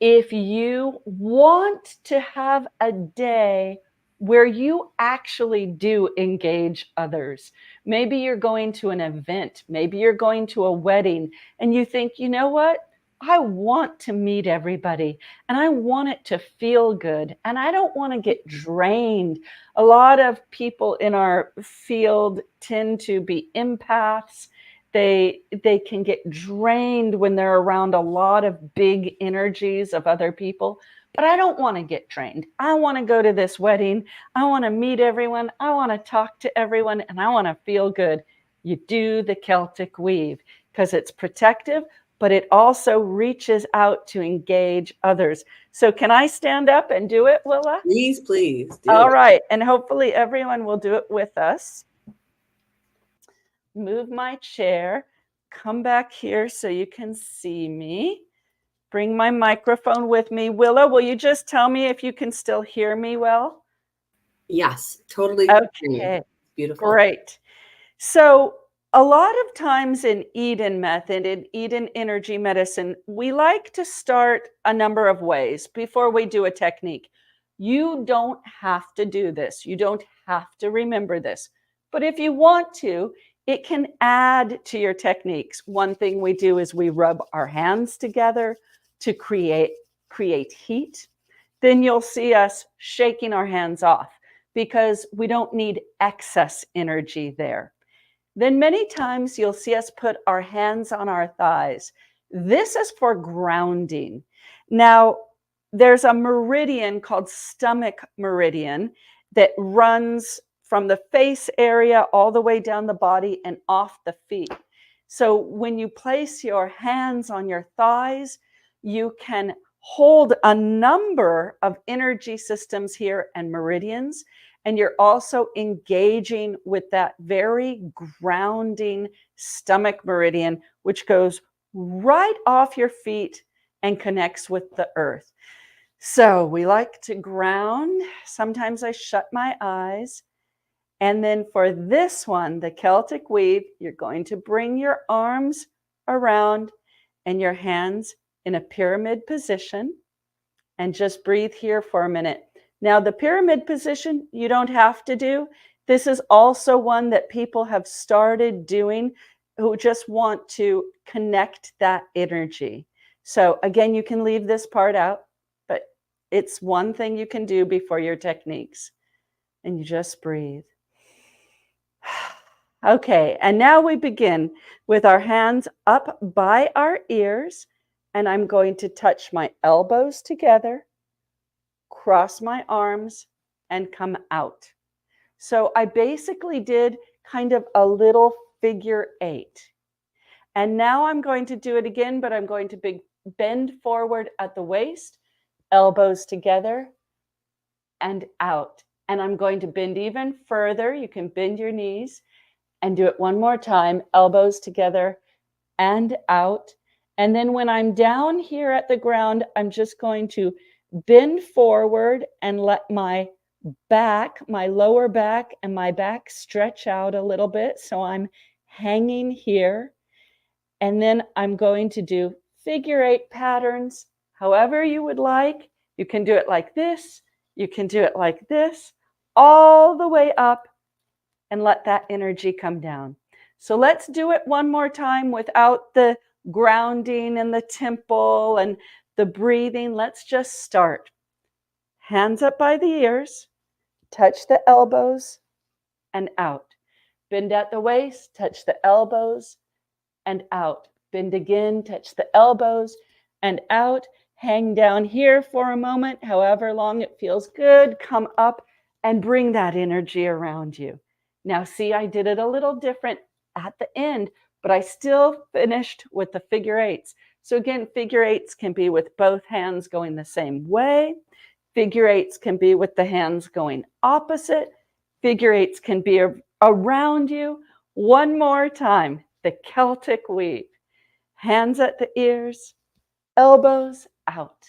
if you want to have a day where you actually do engage others. Maybe you're going to an event, maybe you're going to a wedding, and you think, you know what? I want to meet everybody and I want it to feel good and I don't want to get drained. A lot of people in our field tend to be empaths. They can get drained when they're around a lot of big energies of other people. But I don't want to get drained. I want to go to this wedding. I want to meet everyone. I want to talk to everyone and I want to feel good. You do the Celtic weave because it's protective, but it also reaches out to engage others. So can I stand up and do it, Willa? Please, please do All it. right. And hopefully everyone will do it with us. Move my chair, come back here so you can see me. Bring my microphone with me. Willa, will you just tell me if you can still hear me well? Yes, totally. Okay, Beautiful. great. So a lot of times in Eden method, in Eden energy medicine, we like to start a number of ways before we do a technique. You don't have to do this. You don't have to remember this. But if you want to, it can add to your techniques. One thing we do is we rub our hands together to create heat. Then you'll see us shaking our hands off because we don't need excess energy there. Then many times you'll see us put our hands on our thighs. This is for grounding. Now, there's a meridian called stomach meridian that runs from the face area all the way down the body and off the feet. So when you place your hands on your thighs, you can hold a number of energy systems here and meridians. And you're also engaging with that very grounding stomach meridian, which goes right off your feet and connects with the earth. So we like to ground. Sometimes I shut my eyes. And then for this one, the Celtic weave, you're going to bring your arms around and your hands in a pyramid position and just breathe here for a minute. Now, the pyramid position, you don't have to do. This is also one that people have started doing who just want to connect that energy. So again, you can leave this part out, but it's one thing you can do before your techniques. And you just breathe. Okay, and now we begin with our hands up by our ears, and I'm going to touch my elbows together, cross my arms, and come out. So I basically did kind of a little figure 8. And now I'm going to do it again, but I'm going to bend forward at the waist, elbows together and out. And I'm going to bend even further. You can bend your knees and do it one more time, elbows together and out. And then when I'm down here at the ground, I'm just going to bend forward and let my back, my lower back and my back stretch out a little bit. So I'm hanging here. And then I'm going to do figure 8 patterns, however you would like. You can do it like this. You can do it like this, all the way up, and let that energy come down. So let's do it one more time without the grounding and the temple and the breathing. Let's just start. Hands up by the ears, touch the elbows and out. Bend at the waist, touch the elbows and out. Bend again, touch the elbows and out. Hang down here for a moment, however long it feels good. Come up and bring that energy around you. Now, see, I did it a little different at the end, but I still finished with the figure 8s. So again, figure 8s can be with both hands going the same way. Figure 8s can be with the hands going opposite. Figure 8s can be around you. One more time, the Celtic weave. Hands at the ears, elbows out,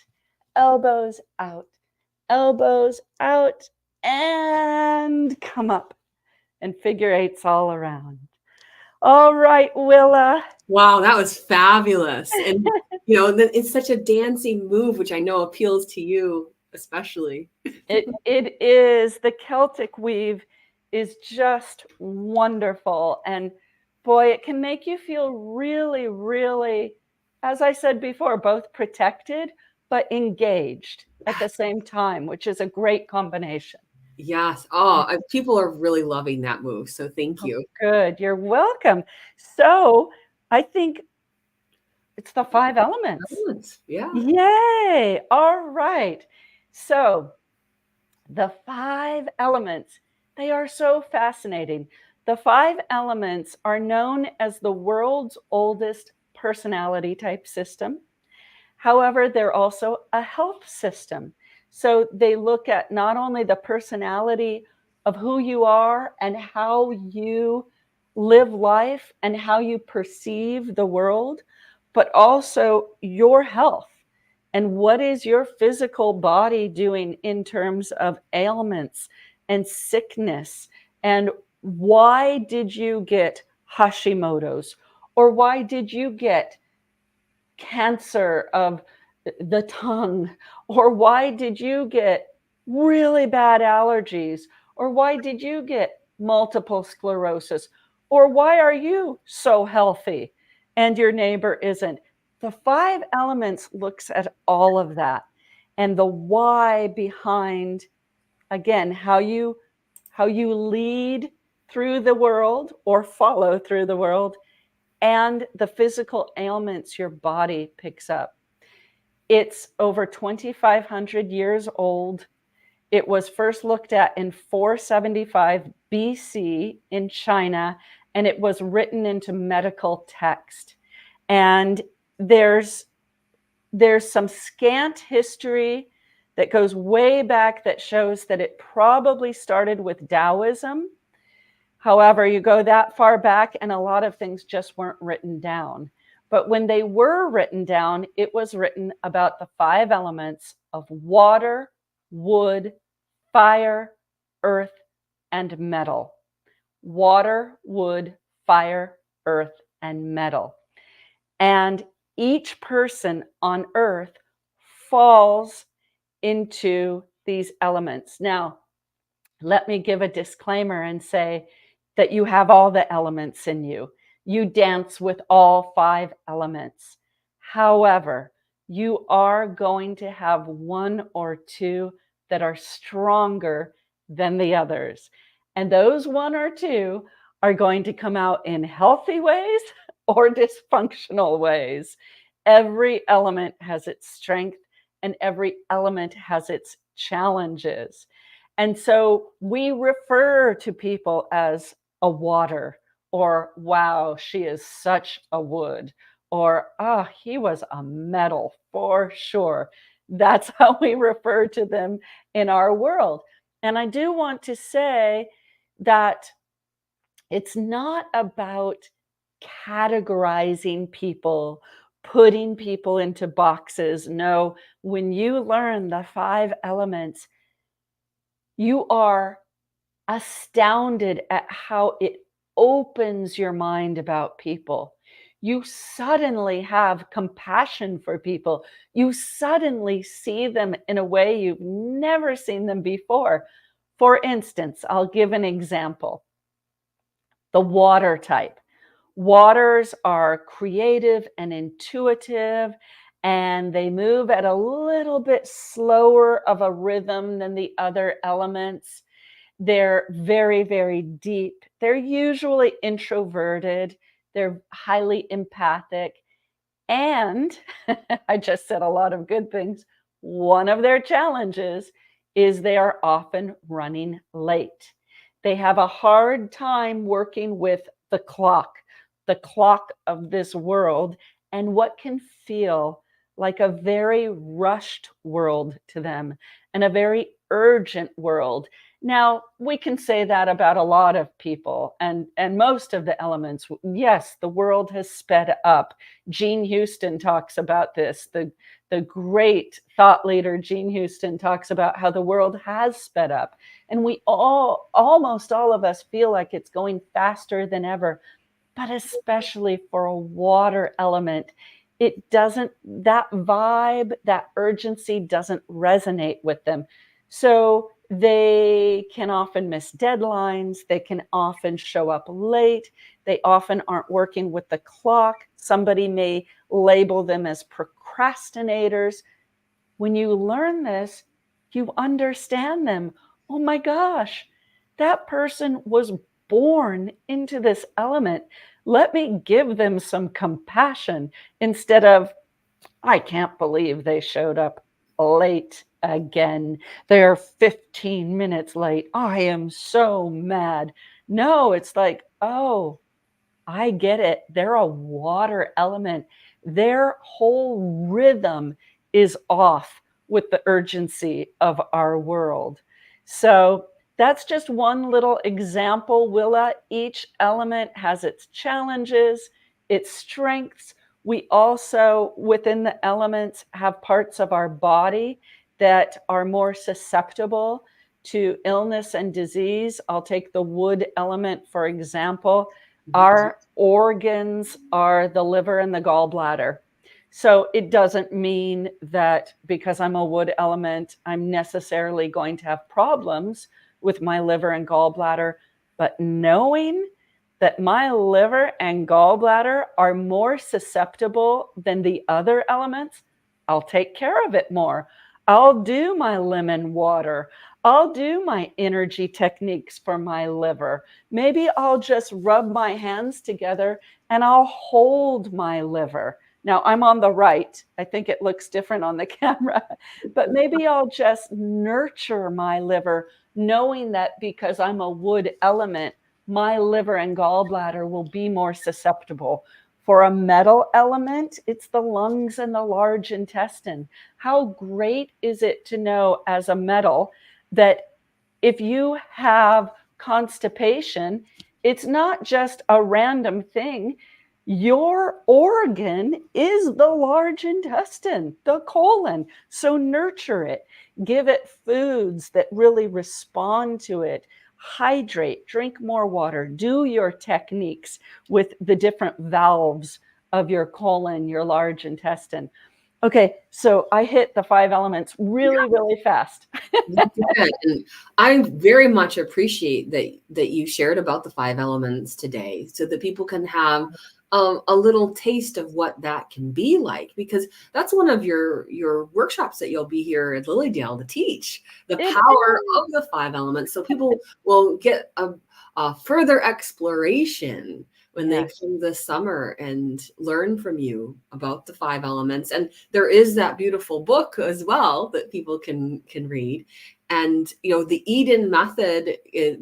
elbows out, elbows out, and come up. And figure 8s all around. All right, Willa. Wow, that was fabulous. And, you know, it's such a dancing move, which I know appeals to you especially. It is. The Celtic weave is just wonderful. And boy, it can make you feel really, really, as I said before, both protected but engaged at the same time, which is a great combination. Yes. Oh, people are really loving that move. So thank Oh, you. good. You're welcome. So I think it's the 5 elements. Yeah. Yay. All right. So the 5 elements, they are so fascinating. The 5 elements are known as the world's oldest personality type system. However, they're also a health system. So they look at not only the personality of who you are and how you live life and how you perceive the world, but also your health and what is your physical body doing in terms of ailments and sickness, and why did you get Hashimoto's, or why did you get cancer of the tongue, or why did you get really bad allergies, or why did you get multiple sclerosis, or why are you so healthy and your neighbor isn't. The 5 elements looks at all of that and the why behind, again, how you lead through the world or follow through the world, and the physical ailments your body picks up. It's over 2,500 years old. It was first looked at in 475 BC in China, and it was written into medical text. And there's some scant history that goes way back that shows that it probably started with Taoism. However, you go that far back and a lot of things just weren't written down. But when they were written down, it was written about the 5 elements of water, wood, fire, earth, and metal. Water, wood, fire, earth, and metal. And each person on earth falls into these elements. Now, let me give a disclaimer and say that you have all the elements in you. You dance with all 5 elements. However, you are going to have 1 or 2 that are stronger than the others. And those 1 or 2 are going to come out in healthy ways or dysfunctional ways. Every element has its strength and every element has its challenges. And so we refer to people as a water, or wow, she is such a wood, or ah, oh, he was a metal for sure. That's how we refer to them in our world. And I do want to say that it's not about categorizing people, putting people into boxes. No, when you learn the 5 elements, you are astounded at how it opens your mind about people. You suddenly have compassion for people. You suddenly see them in a way you've never seen them before. For instance, I'll give an example. The water type. Waters are creative and intuitive, and they move at a little bit slower of a rhythm than the other elements. They're very, very deep. They're usually introverted. They're highly empathic. And I just said a lot of good things. One of their challenges is they are often running late. They have a hard time working with the clock of this world, and what can feel like a very rushed world to them and a very urgent world. Now, we can say that about a lot of people and most of the elements. Yes, the world has sped up. Jean Houston talks about this. The great thought leader Jean Houston talks about how the world has sped up. And we almost all of us feel like it's going faster than ever, but especially for a water element, it doesn't, that vibe, that urgency doesn't resonate with them. So they can often miss deadlines. They can often show up late. They often aren't working with the clock. Somebody may label them as procrastinators. When you learn this, you understand them. Oh my gosh, that person was born into this element. Let me give them some compassion instead of, I can't believe they showed up late again. They're 15 minutes late. I am so mad. No, it's like, oh, I get it. They're a water element. Their whole rhythm is off with the urgency of our world. So that's just one little example, Willa. Each element has its challenges, its strengths. We also, within the elements, have parts of our body that are more susceptible to illness and disease. I'll take the wood element, for example. Our organs are the liver and the gallbladder. So it doesn't mean that because I'm a wood element, I'm necessarily going to have problems with my liver and gallbladder. But knowing that my liver and gallbladder are more susceptible than the other elements, I'll take care of it more. I'll do my lemon water. I'll do my energy techniques for my liver. Maybe I'll just rub my hands together and I'll hold my liver. Now I'm on the right. I think it looks different on the camera, but maybe I'll just nurture my liver, knowing that because I'm a wood element, my liver and gallbladder will be more susceptible. For a metal element, it's the lungs and the large intestine. How great is it to know as a metal that if you have constipation, it's not just a random thing. Your organ is the large intestine, the colon. So nurture it. Give it foods that really respond to it. Hydrate, drink more water, do your techniques with the different valves of your colon, your large intestine. Okay, so I hit the 5 elements really, really fast. You did. And I very much appreciate that you shared about the 5 elements today, so that people can have a little taste of what that can be like, because that's one of your workshops that you'll be here at Lilydale to teach the It power is. of the 5 elements, so people will get a further exploration when they Yes. come this summer and learn from you about the 5 elements. And there is that beautiful book as well that people can read. And, the Eden method,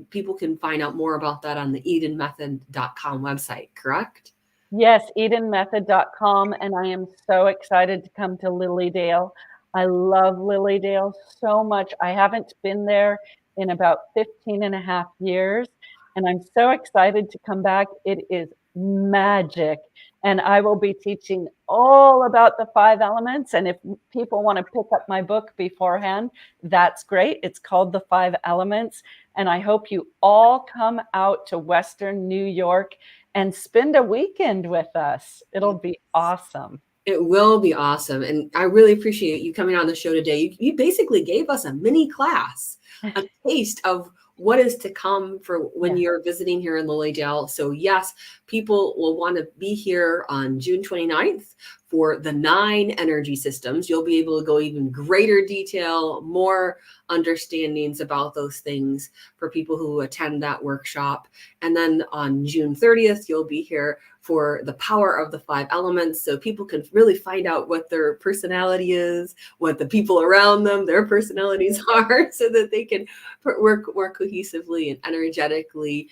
people can find out more about that on the edenmethod.com website, correct? Yes, EdenMethod.com, and I am so excited to come to Lilydale. I love Lilydale so much. I haven't been there in about 15 and a half years, and I'm so excited to come back. It is magic, and I will be teaching all about the 5 elements, and if people want to pick up my book beforehand, that's great. It's called The 5 Elements, and I hope you all come out to Western New York and spend a weekend with us. It'll be awesome. It will be awesome. And I really appreciate you coming on the show today. You basically gave us a mini class, a taste of what is to come for when you're visiting here in Lilydale. So yes, people will want to be here on June 29th for the 9 energy systems. You'll be able to go even greater detail, more understandings about those things for people who attend that workshop. And then on June 30th, you'll be here for the power of the 5 elements, so people can really find out what their personality is, what the people around them, their personalities are, so that they can work more cohesively and energetically,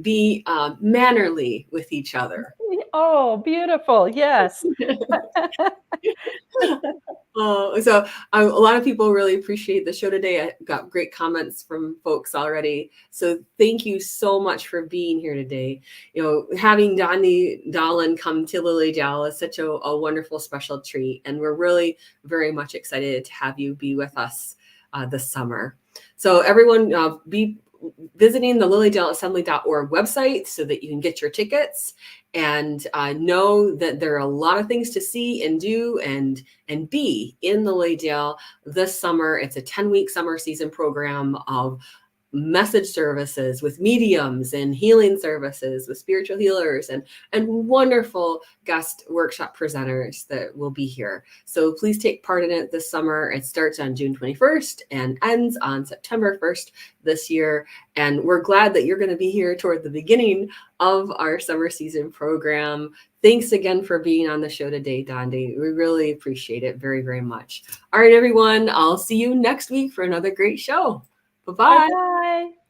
be mannerly with each other. Oh, beautiful. Yes. So a lot of people really appreciate the show today. I got great comments from folks already. So thank you so much for being here today. Having Dondi Dahlin come to Lilydale is such a wonderful, special treat. And we're really very much excited to have you be with us this summer. So everyone, be visiting the lilydaleassembly.org website so that you can get your tickets, and know that there are a lot of things to see and do and be in the Lilydale this summer. It's a 10-week summer season program of message services with mediums and healing services with spiritual healers and wonderful guest workshop presenters that will be here. So please take part in it this summer. It starts on June 21st and ends on September 1st this year. And we're glad that you're going to be here toward the beginning of our summer season program. Thanks again for being on the show today, Dondi. We really appreciate it very, very much. All right, everyone. I'll see you next week for another great show. Bye-bye. Bye-bye.